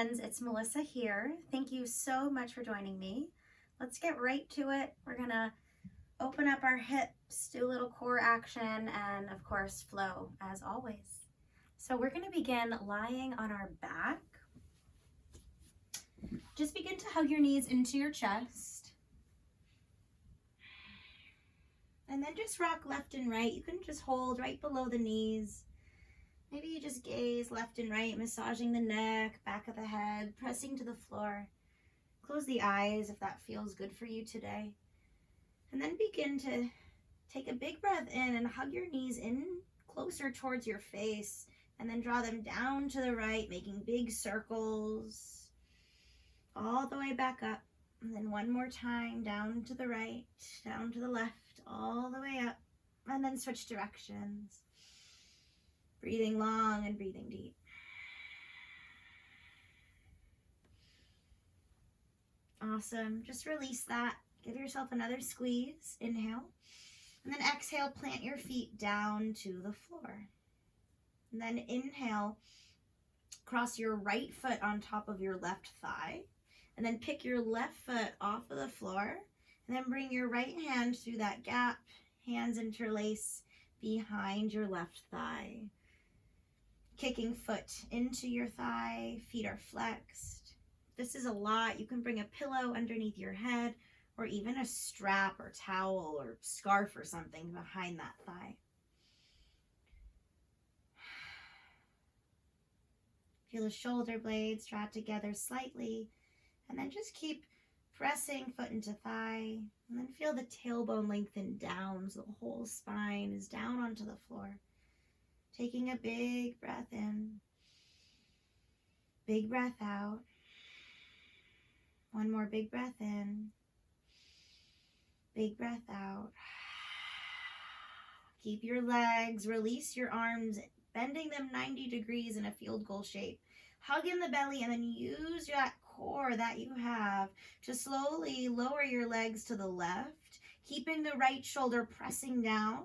friends, it's Melissa here. Thank you so much for joining me. Let's get right to it. We're gonna open up our hips, do a little core action, and of course flow as always. So we're gonna begin lying on our back. Just begin to hug your knees into your chest. And then just rock left and right. You can just hold right below the knees. Maybe you just gaze left and right, massaging the neck, back of the head, pressing to the floor. Close the eyes if that feels good for you today. And then begin to take a big breath in and hug your knees in closer towards your face. And then draw them down to the right, making big circles. All the way back up. And then one more time, down to the right, down to the left, all the way up. And then switch directions. Breathing long and breathing deep. Awesome. Just release that. Give yourself another squeeze. Inhale. And then exhale, plant your feet down to the floor. And then inhale, cross your right foot on top of your left thigh. And then pick your left foot off of the floor. And then bring your right hand through that gap. Hands interlace behind your left thigh. Kicking foot into your thigh, feet are flexed. If this is a lot, you can bring a pillow underneath your head or even a strap or towel or scarf or something behind that thigh. Feel the shoulder blades draw together slightly, and then just keep pressing foot into thigh, and then feel the tailbone lengthen down so the whole spine is down onto the floor. Taking a big breath in, big breath out. One more big breath in, big breath out. Keep your legs, release your arms, bending them 90 degrees in a field goal shape. Hug in the belly and then use that core that you have to slowly lower your legs to the left, keeping the right shoulder pressing down.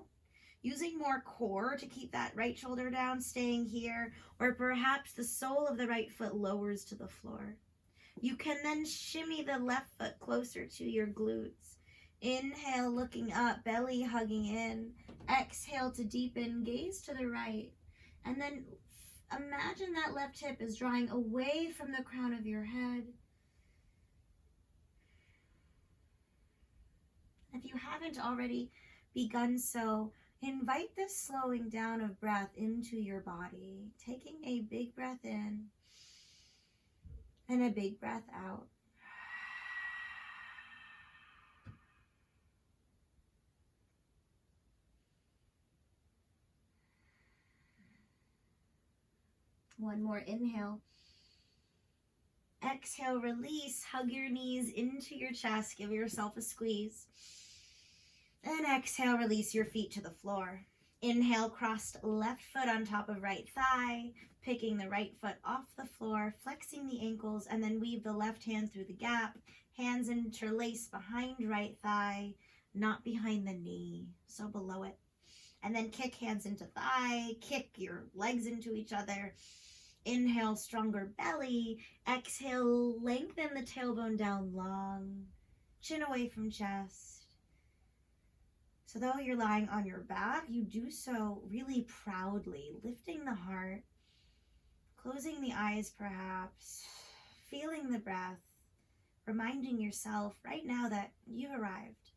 Using more core to keep that right shoulder down, staying here, or perhaps the sole of the right foot lowers to the floor. You can then shimmy the left foot closer to your glutes. Inhale, looking up, belly hugging in. Exhale to deepen, gaze to the right. And then imagine that left hip is drawing away from the crown of your head. If you haven't already begun so, invite this slowing down of breath into your body, taking a big breath in and a big breath out. One more inhale. Exhale, release, hug your knees into your chest, give yourself a squeeze. And exhale, release your feet to the floor. Inhale, crossed left foot on top of right thigh, picking the right foot off the floor, flexing the ankles, and then weave the left hand through the gap. Hands interlace behind right thigh, not behind the knee, so below it. And then kick hands into thigh, kick your legs into each other. Inhale, stronger belly. Exhale, lengthen the tailbone down long, chin away from chest. So though you're lying on your back, you do so really proudly, lifting the heart, closing the eyes perhaps, feeling the breath, reminding yourself right now that you've arrived.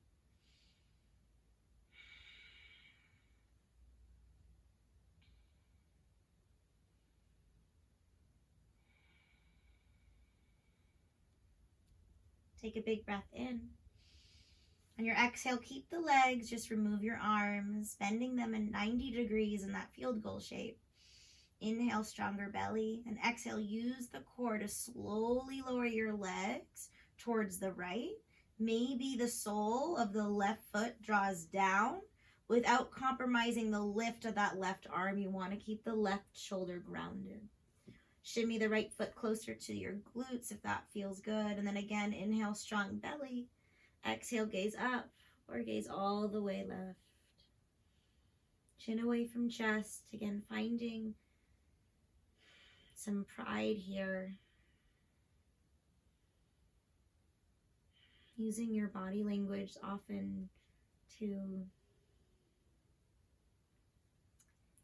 Take a big breath in. On your exhale, keep the legs, just remove your arms, bending them in 90 degrees in that field goal shape. Inhale, stronger belly, and exhale, use the core to slowly lower your legs towards the right. Maybe the sole of the left foot draws down without compromising the lift of that left arm. You want to keep the left shoulder grounded. Shimmy the right foot closer to your glutes if that feels good. And then again, inhale, strong belly. Exhale, gaze up or gaze all the way left. Chin away from chest. Again, finding some pride here. using your body language often to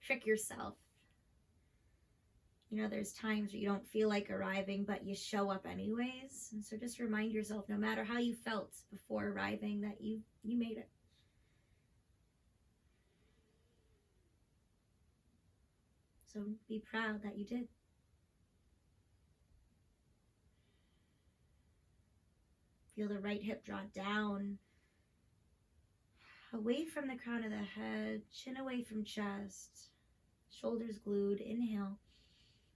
trick yourself. You know, there's times where you don't feel like arriving, but you show up anyways. And so just remind yourself, no matter how you felt before arriving, that you made it. So be proud that you did. Feel the right hip draw down, away from the crown of the head, chin away from chest, shoulders glued. Inhale.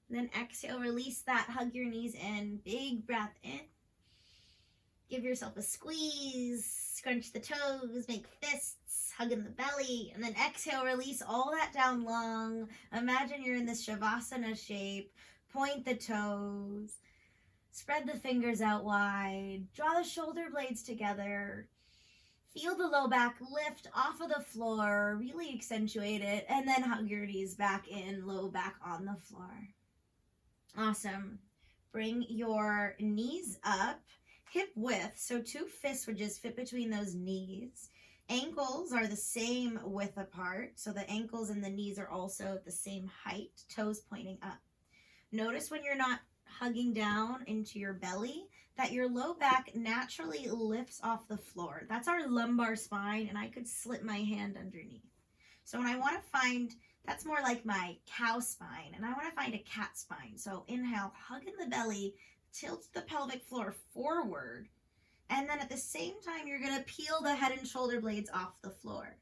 And then exhale, release that, hug your knees in, big breath in. Give yourself a squeeze, scrunch the toes, make fists, hug in the belly, and then exhale, release all that down long. Imagine you're in this Shavasana shape, point the toes, spread the fingers out wide, draw the shoulder blades together, feel the low back lift off of the floor, really accentuate it, and then hug your knees back in, low back on the floor. Awesome. Bring your knees up, hip width, so 2 fists would just fit between those knees. Ankles are the same width apart, so the ankles and the knees are also the same height, toes pointing up. Notice when you're not hugging down into your belly, that your low back naturally lifts off the floor. That's our lumbar spine, and I could slip my hand underneath. So when I want to find, that's more like my cow spine, and I want to find a cat spine. So inhale, hug in the belly, tilt the pelvic floor forward, and then at the same time, you're going to peel the head and shoulder blades off the floor,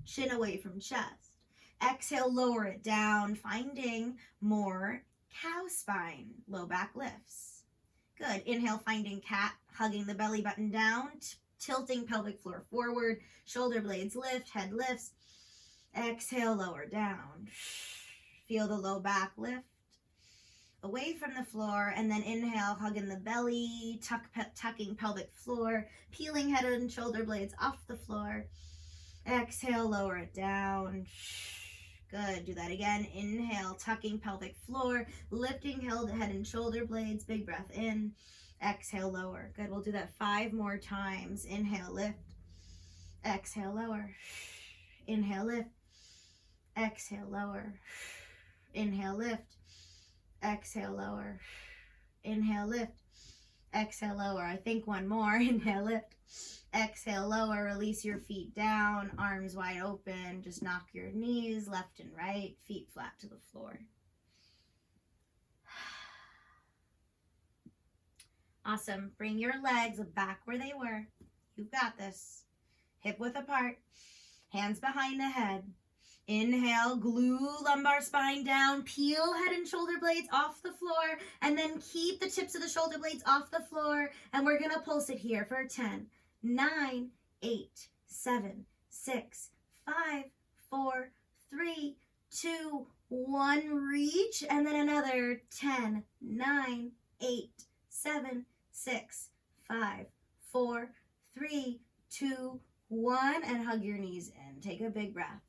chin away from chest. Exhale, lower it down, finding more cow spine, low back lifts. Good. Inhale, finding cat, hugging the belly button down, tilting pelvic floor forward, shoulder blades lift, head lifts. Exhale, lower down. Feel the low back lift away from the floor, and then inhale, hug in the belly, tucking pelvic floor, peeling head and shoulder blades off the floor. Exhale, lower it down. Good. Do that again. Inhale, tucking pelvic floor, lifting head and shoulder blades. Big breath in. Exhale, lower. Good. We'll do that 5 more times. Inhale, lift. Exhale, lower. Inhale, lift. Exhale, lower. Inhale, lift. Exhale, lower. Inhale, lift. Exhale, lower. I think one more. Inhale, lift. Exhale, lower. Release your feet down, arms wide open. Just knock your knees left and right, feet flat to the floor. Awesome. Bring your legs back where they were. You've got this. Hip width apart, hands behind the head. Inhale, glue lumbar spine down, peel head and shoulder blades off the floor, and then keep the tips of the shoulder blades off the floor. And we're going to pulse it here for 10, 9, 8, 7, 6, 5, 4, 3, 2, 1. Reach, and then another 10, 9, 8, 7, 6, 5, 4, 3, 2, 1, and hug your knees in. Take a big breath.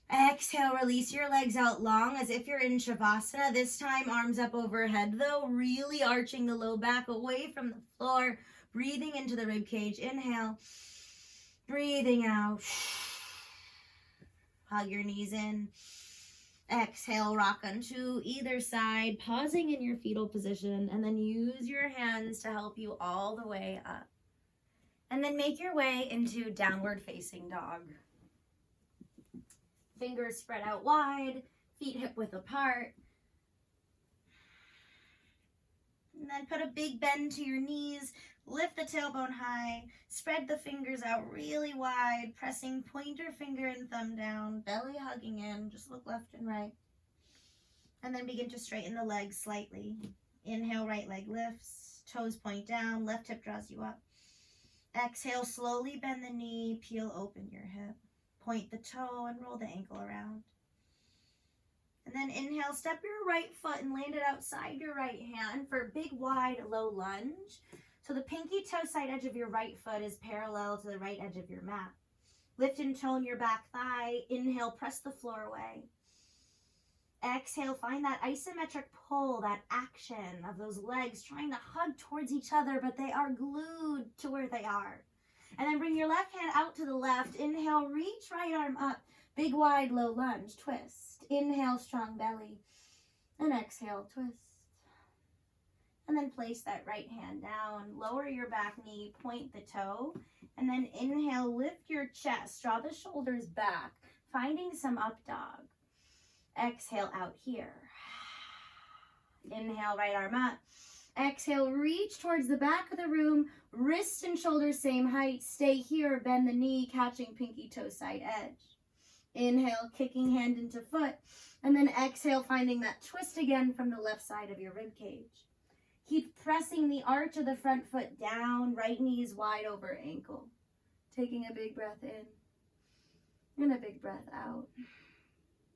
Exhale, release your legs out long as if you're in Shavasana. This time, arms up overhead though, really arching the low back away from the floor. Breathing into the rib cage. Inhale. Breathing out. Hug your knees in. Exhale, rock onto either side, pausing in your fetal position, and then use your hands to help you all the way up. And then make your way into downward facing dog. Fingers spread out wide, feet hip width apart. And then put a big bend to your knees, lift the tailbone high, spread the fingers out really wide, pressing pointer finger and thumb down, belly hugging in, just look left and right. And then begin to straighten the legs slightly. Inhale, right leg lifts, toes point down, left hip draws you up. Exhale, slowly bend the knee, peel open your hip. Point the toe and roll the ankle around. And then inhale, step your right foot and land it outside your right hand for a big, wide, low lunge. So the pinky toe side edge of your right foot is parallel to the right edge of your mat. Lift and tone your back thigh. Inhale, press the floor away. Exhale, find that isometric pull, that action of those legs trying to hug towards each other, but they are glued to where they are. And then bring your left hand out to the left. Inhale, reach right arm up. Big, wide, low lunge, twist. Inhale, strong belly. And exhale, twist. And then place that right hand down. Lower your back knee, point the toe. And then inhale, lift your chest. Draw the shoulders back, finding some up dog. Exhale out here. Inhale, right arm up. Exhale, reach towards the back of the room. Wrists and shoulders same height. Stay here, bend the knee, catching pinky toe side edge. Inhale, kicking hand into foot. And then exhale, finding that twist again from the left side of your rib cage. Keep pressing the arch of the front foot down. Right knee is wide over ankle. Taking a big breath in and a big breath out.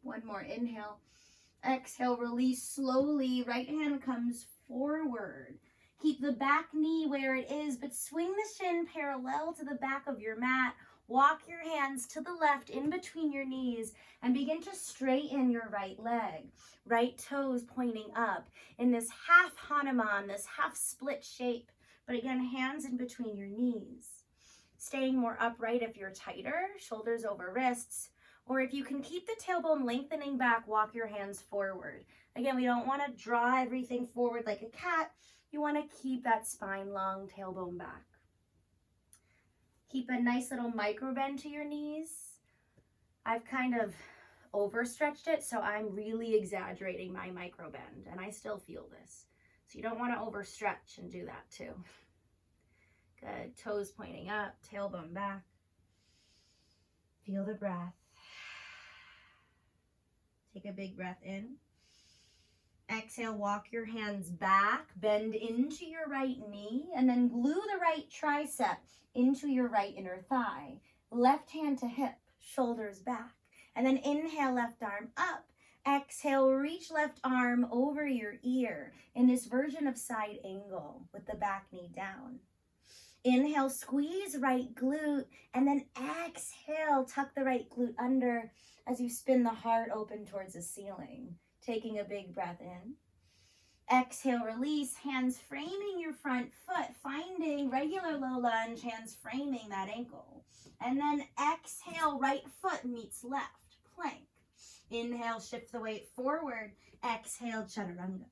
One more inhale. Exhale, release slowly. Right hand comes forward. Keep the back knee where it is, but swing the shin parallel to the back of your mat. Walk your hands to the left in between your knees and begin to straighten your right leg. Right toes pointing up in this half Hanuman, this half split shape. But again, hands in between your knees. Staying more upright if you're tighter, shoulders over wrists. Or if you can keep the tailbone lengthening back, walk your hands forward. Again, we don't want to draw everything forward like a cat. You want to keep that spine long, tailbone back. Keep a nice little micro bend to your knees. I've kind of overstretched it, so I'm really exaggerating my micro bend, and I still feel this. So you don't want to overstretch and do that too. Good. Toes pointing up, tailbone back. Feel the breath. Take a big breath in. Exhale, walk your hands back, bend into your right knee, and then glue the right tricep into your right inner thigh. Left hand to hip, shoulders back. And then inhale, left arm up. Exhale, reach left arm over your ear in this version of side angle with the back knee down. Inhale, squeeze right glute, and then exhale, tuck the right glute under as you spin the heart open towards the ceiling. Taking a big breath in. Exhale, release, hands framing your front foot, finding regular low lunge, hands framing that ankle. And then exhale, right foot meets left, plank. Inhale, shift the weight forward. Exhale, chaturanga.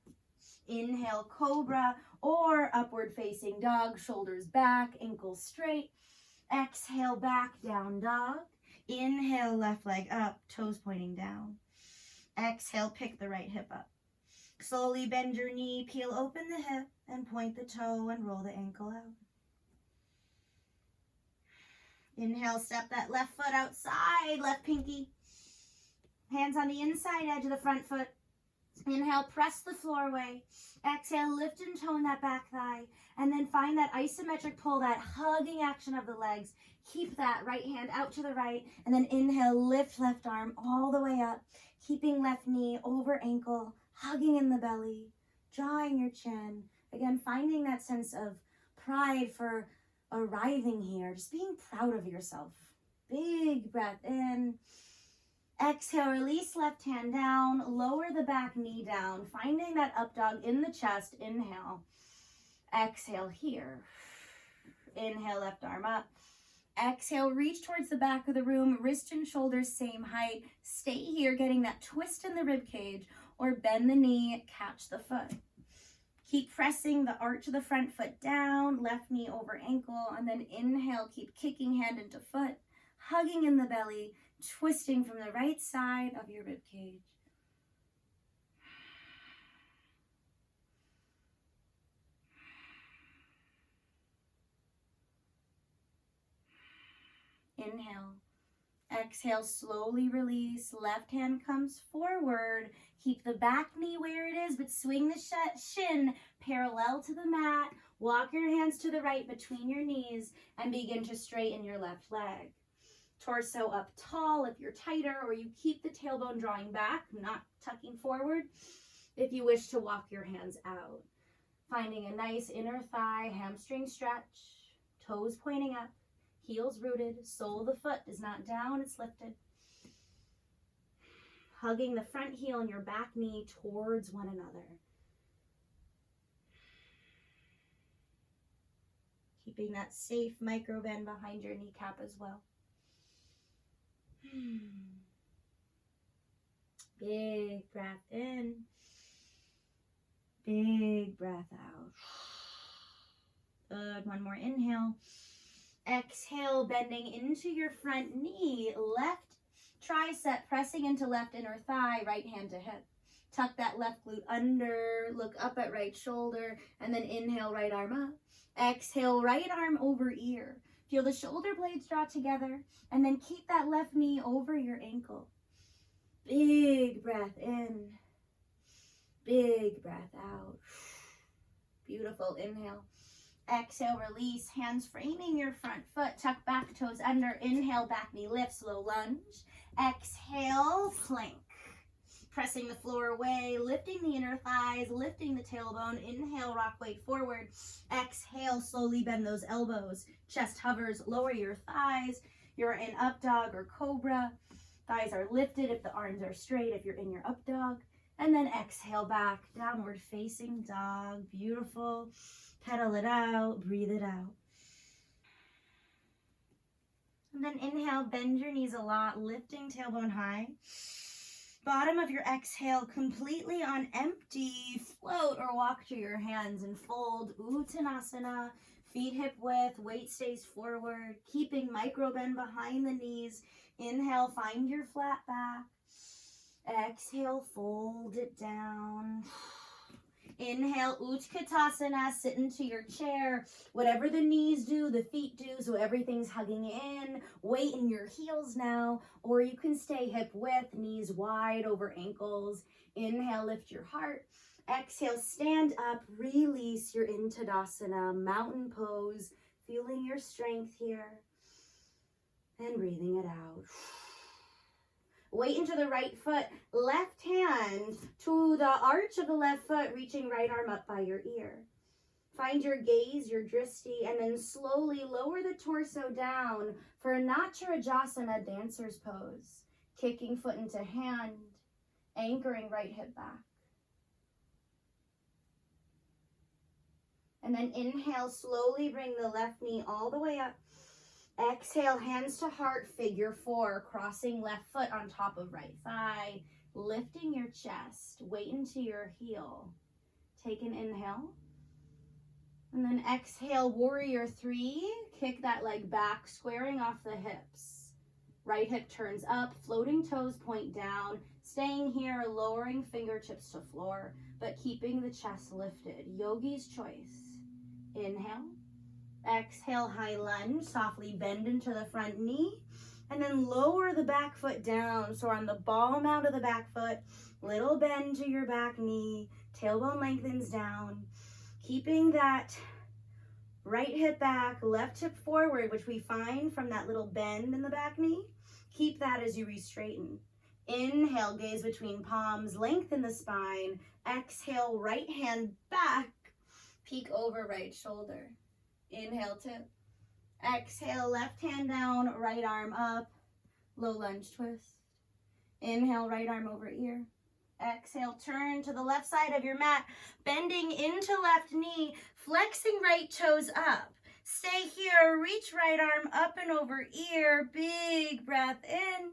Inhale, cobra or upward facing dog, shoulders back, ankles straight. Exhale, back, down dog. Inhale, left leg up, toes pointing down. Exhale, pick the right hip up. Slowly bend your knee, peel open the hip, and point the toe and roll the ankle out. Inhale, step that left foot outside, left pinky. Hands on the inside edge of the front foot. Inhale, press the floor away. Exhale, lift and tone that back thigh. And then find that isometric pull, that hugging action of the legs. Keep that right hand out to the right. And then inhale, lift left arm all the way up. Keeping left knee over ankle, hugging in the belly, drawing your chin. Again, finding that sense of pride for arriving here. Just being proud of yourself. Big breath in. Exhale, release left hand down, lower the back knee down, finding that up dog in the chest. Inhale. Exhale here. Inhale, left arm up. Exhale, reach towards the back of the room, wrist and shoulders same height. Stay here, getting that twist in the rib cage, or bend the knee, catch the foot. Keep pressing the arch of the front foot down, left knee over ankle, and then inhale, keep kicking hand into foot, hugging in the belly, twisting from the right side of your rib cage. Inhale. Exhale, slowly release. Left hand comes forward. Keep the back knee where it is, but swing the shin parallel to the mat. Walk your hands to the right between your knees and begin to straighten your left leg. Torso up tall if you're tighter, or you keep the tailbone drawing back, not tucking forward. If you wish to walk your hands out. Finding a nice inner thigh, hamstring stretch, toes pointing up. Heels rooted, sole of the foot is not down, it's lifted. hugging the front heel and your back knee towards one another. Keeping that safe micro bend behind your kneecap as well. Big breath in. Big breath out. Good. One more inhale. Exhale, bending into your front knee. Left tricep pressing into left inner thigh, right hand to hip. Tuck that left glute under, look up at right shoulder, and then inhale, right arm up. Exhale, right arm over ear. Feel the shoulder blades draw together, and then keep that left knee over your ankle. Big breath in. Big breath out. Beautiful. Inhale. Exhale, release. Hands framing your front foot. Tuck back toes under. Inhale, back knee lifts. Low lunge. Exhale, plank. Pressing the floor away, lifting the inner thighs, lifting the tailbone. Inhale, rock weight forward. Exhale, slowly bend those elbows. Chest hovers, lower your thighs. You're in up dog or cobra. Thighs are lifted if the arms are straight, if you're in your up dog. And then exhale back, downward facing dog. Beautiful. Pedal it out, breathe it out. And then inhale, bend your knees a lot, lifting tailbone high. Bottom of your exhale completely on empty. Float or walk to your hands and fold. Uttanasana. Feet hip width, weight stays forward. Keeping micro bend behind the knees. Inhale, find your flat back. Exhale, fold it down. Inhale, Utkatasana, sit into your chair. Whatever the knees do, the feet do, so everything's hugging in. Weight in your heels now, or you can stay hip width, knees wide over ankles. Inhale, lift your heart. Exhale, stand up, release your Tadasana, mountain pose, feeling your strength here, and breathing it out. Weight into the right foot, left hand to the arch of the left foot, reaching right arm up by your ear. Find your gaze, your drishti, and then slowly lower the torso down for a Natarajasana, dancer's pose. Kicking foot into hand, anchoring right hip back. And then inhale, slowly bring the left knee all the way up. Exhale, hands to heart, figure four, crossing left foot on top of right thigh, lifting your chest, weight into your heel. Take an inhale. And then exhale, warrior three, kick that leg back, squaring off the hips. Right hip turns up, floating toes point down, staying here, lowering fingertips to floor, but keeping the chest lifted. Yogi's choice. Inhale. Exhale, high lunge, softly bend into the front knee, and then lower the back foot down. So on the ball mount of the back foot, little bend to your back knee, tailbone lengthens down, keeping that right hip back, left hip forward, which we find from that little bend in the back knee. Keep that as you re-straighten. Inhale, gaze between palms, lengthen the spine. Exhale, right hand back, peek over right shoulder. Inhale, tip. Exhale, left hand down, right arm up, low lunge twist. Inhale, right arm over ear. Exhale, turn to the left side of your mat, bending into left knee, flexing right toes up. Stay here, reach right arm up and over ear, big breath in.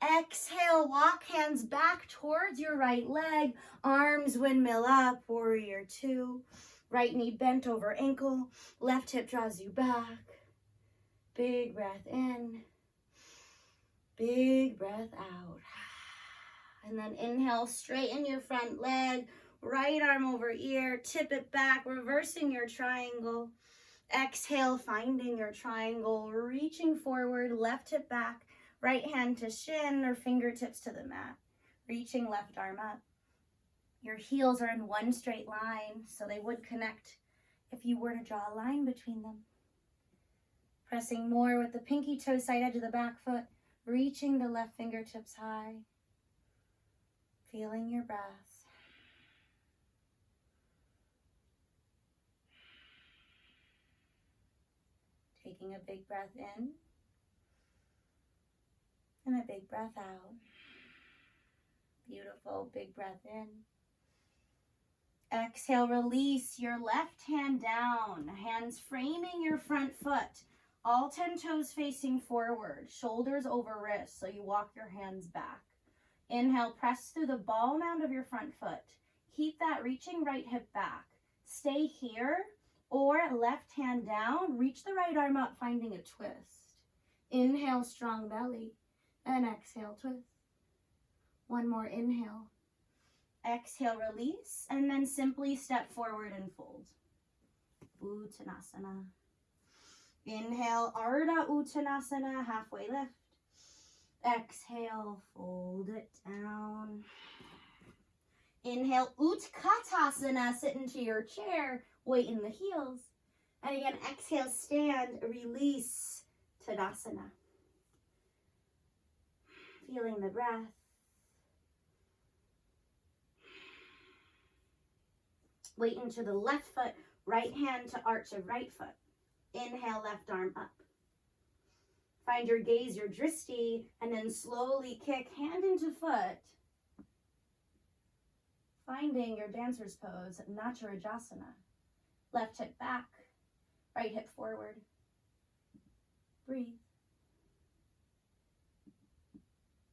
Exhale, walk hands back towards your right leg, arms windmill up, warrior two. Right knee bent over ankle, left hip draws you back. Big breath in, big breath out. And then inhale, straighten your front leg, right arm over ear, tip it back, reversing your triangle. Exhale, finding your triangle, reaching forward, left hip back, right hand to shin or fingertips to the mat, reaching left arm up. Your heels are in one straight line, so they would connect if you were to draw a line between them. Pressing more with the pinky toe side edge of the back foot, reaching the left fingertips high. Feeling your breath. Taking a big breath in and a big breath out. Beautiful. Big breath in. Exhale, release your left hand down, hands framing your front foot, all 10 toes facing forward, shoulders over wrists, so you walk your hands back. Inhale, press through the ball mound of your front foot. Keep that reaching right hip back. Stay here, or left hand down, reach the right arm up, finding a twist. Inhale, strong belly, and exhale, twist. One more inhale. Exhale, release, and then simply step forward and fold. Uttanasana. Inhale, Ardha Uttanasana, halfway lift. Exhale, fold it down. Inhale, Utkatasana, sit into your chair, weight in the heels. And again, exhale, stand, release, Tadasana. Feeling the breath. Weight into the left foot, right hand to arch of right foot. Inhale, left arm up. Find your gaze, your dristi, and then slowly kick hand into foot. Finding your dancer's pose, Natarajasana. Left hip back, right hip forward. Breathe.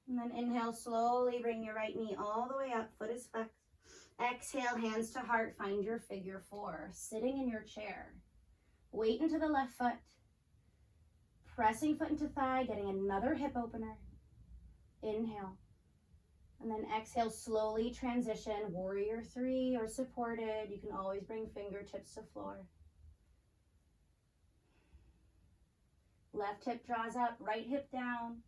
And then inhale, slowly bring your right knee all the way up, foot is flexed. Exhale, hands to heart, find your figure four, sitting in your chair. Weight into the left foot, pressing foot into thigh, getting another hip opener. Inhale. And then exhale, slowly transition, warrior three or supported. You can always bring fingertips to floor. Left hip draws up, right hip down.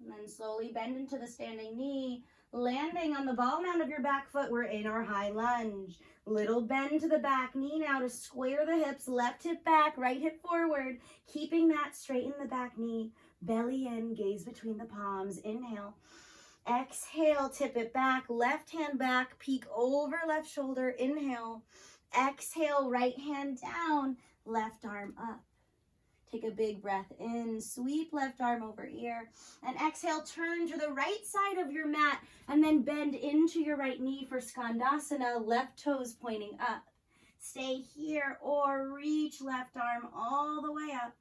And then slowly bend into the standing knee. Landing on the ball mound of your back foot, we're in our high lunge. Little bend to the back knee now to square the hips, left hip back, right hip forward, keeping that straight in the back knee. Belly in, gaze between the palms. Inhale. Exhale, tip it back, left hand back, peek over left shoulder. Inhale. Exhale, right hand down, left arm up. Take a big breath in, sweep left arm over ear, and exhale, turn to the right side of your mat, and then bend into your right knee for Skandasana, left toes pointing up. Stay here or reach left arm all the way up.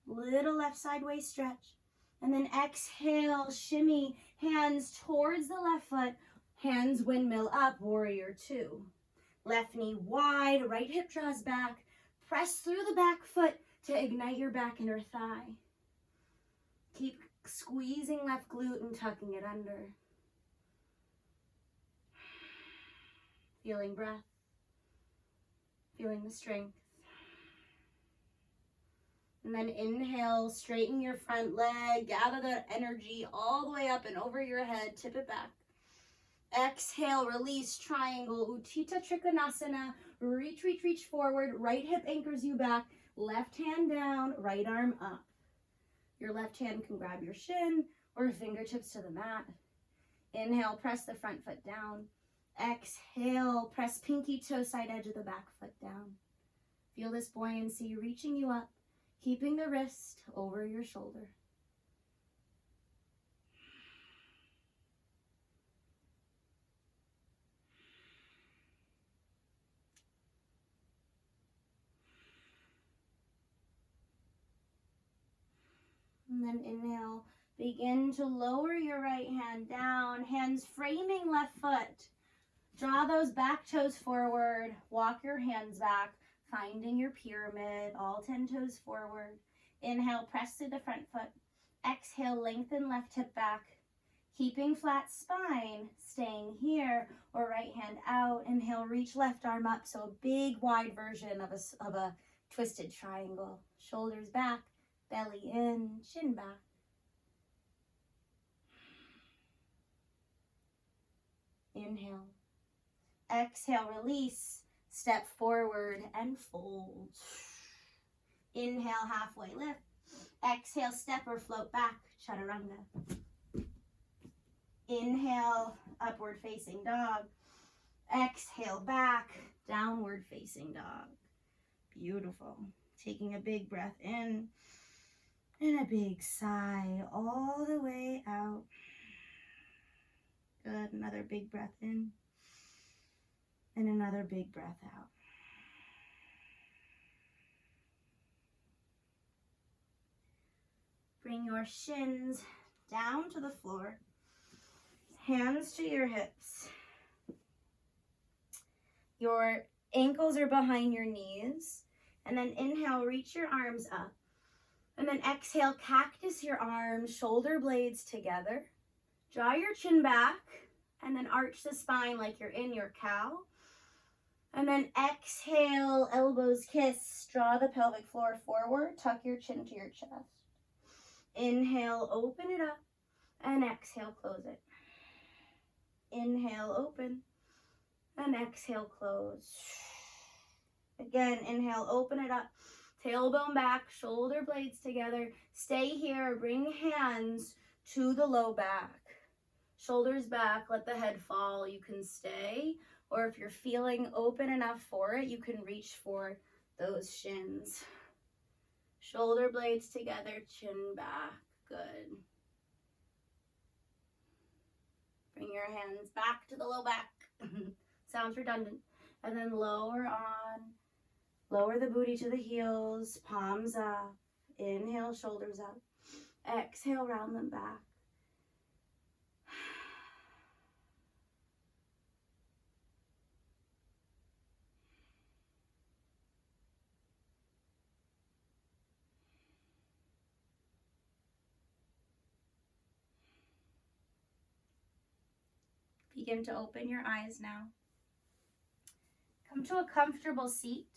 Little left sideways stretch. And then exhale, shimmy, hands towards the left foot, hands windmill up, warrior two. Left knee wide, right hip draws back, press through the back foot, to ignite your back inner thigh. Keep squeezing left glute and tucking it under. Feeling breath. Feeling the strength. And then inhale, straighten your front leg, gather that energy all the way up and over your head, tip it back. Exhale, release, triangle, Utthita Trikonasana, reach, reach, reach forward, right hip anchors you back, left hand down, right arm up. Your left hand can grab your shin or fingertips to the mat. Inhale, press the front foot down. Exhale, press pinky toe side edge of the back foot down. Feel this buoyancy reaching you up, keeping the wrist over your shoulder. And then inhale, begin to lower your right hand down, hands framing left foot. Draw those back toes forward, walk your hands back, finding your pyramid, all 10 toes forward. Inhale, press through the front foot. Exhale, lengthen left hip back, keeping flat spine, staying here, or right hand out. Inhale, reach left arm up, so a big wide version of a twisted triangle. Shoulders back, belly in, chin back. Inhale. Exhale, release, step forward and fold. Inhale, halfway lift. Exhale, step or float back, chaturanga. Inhale, upward facing dog. Exhale, back, downward facing dog. Beautiful. Taking a big breath in and a big sigh all the way out. Good. Another big breath in. And another big breath out. Bring your shins down to the floor. Hands to your hips. Your ankles are behind your knees. And then inhale, reach your arms up. And then exhale, cactus your arms, shoulder blades together. Draw your chin back. And then arch the spine like you're in your cow. And then exhale, elbows kiss. Draw the pelvic floor forward. Tuck your chin to your chest. Inhale, open it up. And exhale, close it. Inhale, open. And exhale, close. Again, inhale, open it up. Tailbone back, shoulder blades together. Stay here. Bring hands to the low back. Shoulders back, let the head fall. You can stay. Or if you're feeling open enough for it, you can reach for those shins. Shoulder blades together, chin back. Good. Bring your hands back to the low back. Sounds redundant. And then lower on. Lower the booty to the heels. Palms up. Inhale, shoulders up. Exhale, round them back. Begin to open your eyes now. Come to a comfortable seat.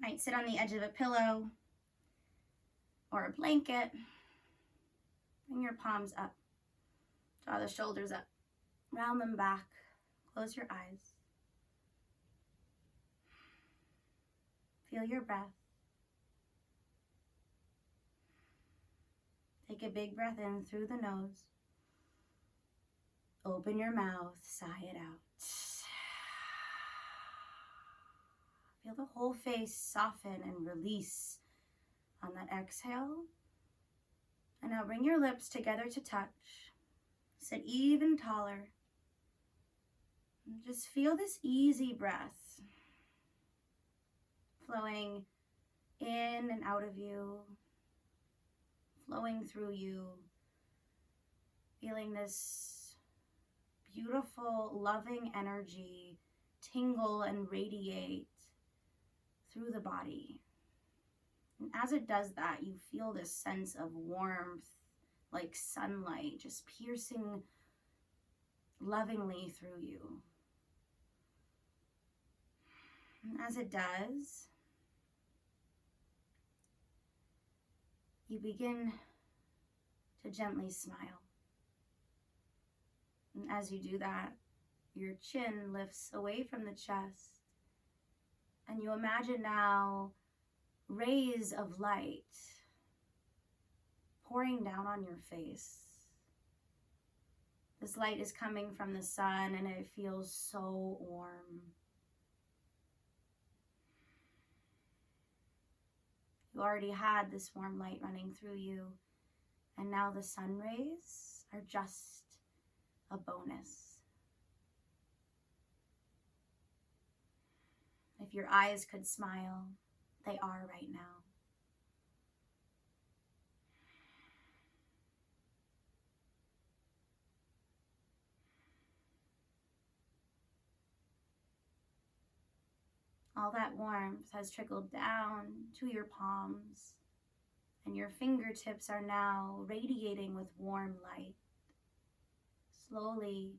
Might sit on the edge of a pillow or a blanket. Bring your palms up. Draw the shoulders up. Round them back. Close your eyes. Feel your breath. Take a big breath in through the nose. Open your mouth, sigh it out. Feel the whole face soften and release on that exhale. And now bring your lips together to touch. Sit even taller. And just feel this easy breath flowing in and out of you. Flowing through you, feeling this beautiful, loving energy tingle and radiate through the body. And as it does that, you feel this sense of warmth, like sunlight, just piercing lovingly through you. And as it does, you begin to gently smile. And as you do that, your chin lifts away from the chest. And you imagine now rays of light pouring down on your face. This light is coming from the sun and it feels so warm. You already had this warm light running through you, and now the sun rays are just a bonus. If your eyes could smile, they are right now. All that warmth has trickled down to your palms, and your fingertips are now radiating with warm light. Slowly,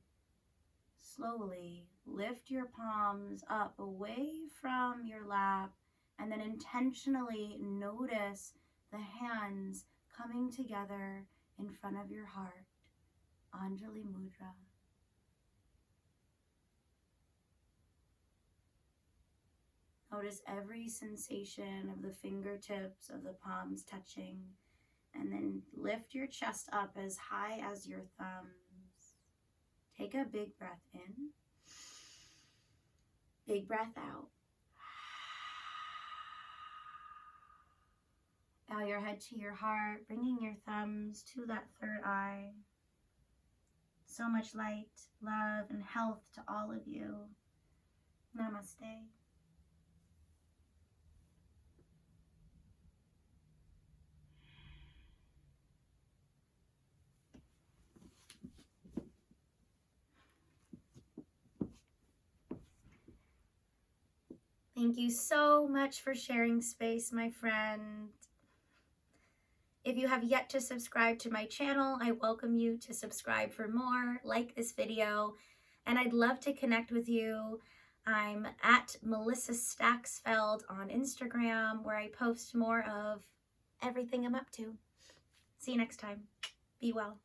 slowly lift your palms up away from your lap, and then intentionally notice the hands coming together in front of your heart. Anjali Mudra. Notice every sensation of the fingertips of the palms touching, and then lift your chest up as high as your thumbs. Take a big breath in, big breath out. Bow your head to your heart, bringing your thumbs to that third eye. So much light, love, and health to all of you. Namaste. Thank you so much for sharing space, my friend. If you have yet to subscribe to my channel, I welcome you to subscribe for more, like this video, and I'd love to connect with you. I'm at Melissa Staxfeld on Instagram, where I post more of everything I'm up to. See you next time. Be well.